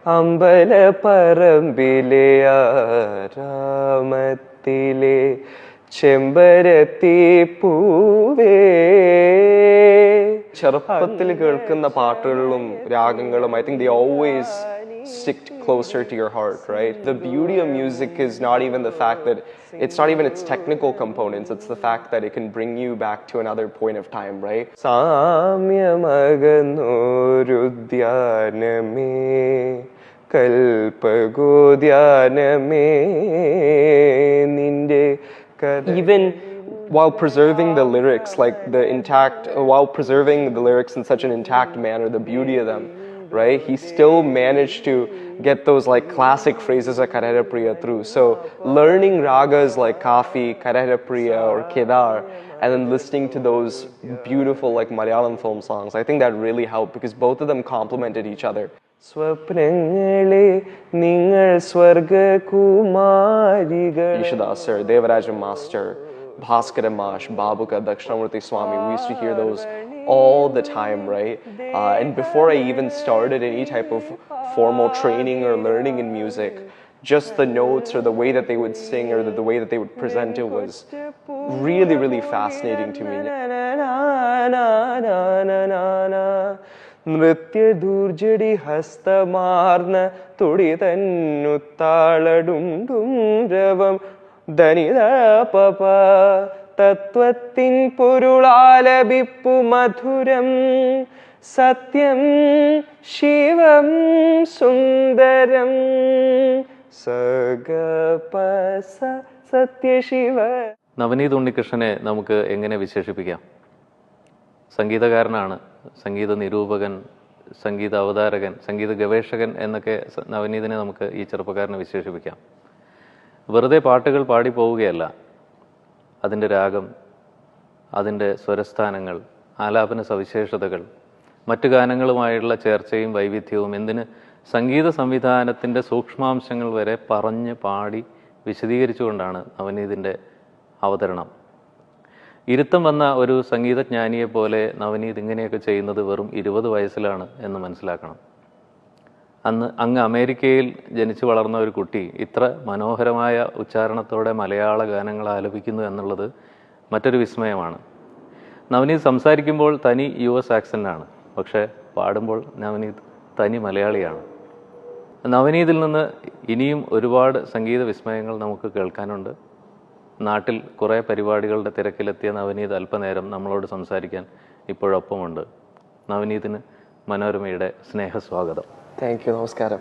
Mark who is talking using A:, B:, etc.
A: അമ്പലപ്പറമ്പിലെ ആരാമത്തിലെ ചെമ്പരത്തി പൂവേ. ചെറുപ്പത്തിൽ കേൾക്കുന്ന പാട്ടുകളും രാഗങ്ങളും, I think they always stick closer to your heart, right? The beauty of music is not even the fact that it's not even its technical components, it's the fact that it can bring you back to another point of time, right? സാമ്യമകന്നോരുദ്യാനമേ കൽപഗോദ്യാനമേ നിന്റെ. Even while preserving the lyrics, like while preserving the lyrics in such an intact manner, the beauty of them, right? He still managed to get those like classic phrases of Karahara Priya through. So learning ragas like Kafi, Karahara Priya or Kedar, and then listening to those beautiful like Malayalam film songs, I think that really helped because both of them complemented each other. സ്വപ്നങ്ങളെ നിങ്ങൾ സ്വർഗകുമാരികൾ. Yesudas sir, Devaraja master, Bhaskara Mash, Babuka, Dakshinamurti Swami, we used to hear those all the time, right? And before I even started any type of formal training or learning in music, just the notes or the way that they would sing or the way that they would present it was really, really fascinating to me. നൃത്യദൂർജടി ഹസ്തമാർന്ന തുടി തന്നുത്താളടുണ്ടും രവം ധനിത പപ തത്വത്തിൻ പൊരുളാലപിപ്പു മധുരം സത്യം ശിവം സുന്ദരം സഗപ സത്യശിവ.
B: നവനീത് ഉണ്ണികൃഷ്ണനെ നമുക്ക് എങ്ങനെ വിശേഷിപ്പിക്കാം? സംഗീതകാരനാണ്, സംഗീത നിരൂപകൻ, സംഗീത അവതാരകൻ, സംഗീത ഗവേഷകൻ എന്നൊക്കെ നവനീതിനെ നമുക്ക് ഈ ചെറുപ്പക്കാരനെ വിശേഷിപ്പിക്കാം. വെറുതെ പാട്ടുകൾ പാടി പോവുകയല്ല. അതിൻ്റെ രാഗം, അതിൻ്റെ സ്വരസ്ഥാനങ്ങൾ, ആലാപന സവിശേഷതകൾ, മറ്റു ഗാനങ്ങളുമായുള്ള ചേർച്ചയും വൈവിധ്യവും, എന്തിന് സംഗീത സംവിധാനത്തിൻ്റെ സൂക്ഷ്മാംശങ്ങൾ വരെ പറഞ്ഞ് പാടി വിശദീകരിച്ചുകൊണ്ടാണ് നവനീതിൻ്റെ അവതരണം. ഇരുത്തം വന്ന ഒരു സംഗീതജ്ഞാനിയെ പോലെ നവനീത് ഇങ്ങനെയൊക്കെ ചെയ്യുന്നത് വെറും 20 വയസ്സിലാണ് എന്ന് മനസ്സിലാക്കണം. അങ്ങ് അമേരിക്കയിൽ ജനിച്ചു വളർന്ന ഒരു കുട്ടി ഇത്ര മനോഹരമായ ഉച്ചാരണത്തോടെ മലയാള ഗാനങ്ങൾ ആലപിക്കുന്നു എന്നുള്ളത് മറ്റൊരു വിസ്മയമാണ്. നവനീത് സംസാരിക്കുമ്പോൾ തനി US ആക്സൻ്റാണ്, പക്ഷേ പാടുമ്പോൾ നവനീത് തനി മലയാളിയാണ്. നവനീതിൽ നിന്ന് ഇനിയും ഒരുപാട് സംഗീത വിസ്മയങ്ങൾ നമുക്ക് കേൾക്കാനുണ്ട്. നാട്ടിൽ കുറേ പരിപാടികളുടെ തിരക്കിലെത്തിയ നവനീത് അല്പനേരം നമ്മളോട് സംസാരിക്കാൻ ഇപ്പോഴൊപ്പമുണ്ട്. നവനീതിന് മനോരമയുടെ സ്നേഹസ്വാഗതം.
A: Thank you. നമസ്കാരം.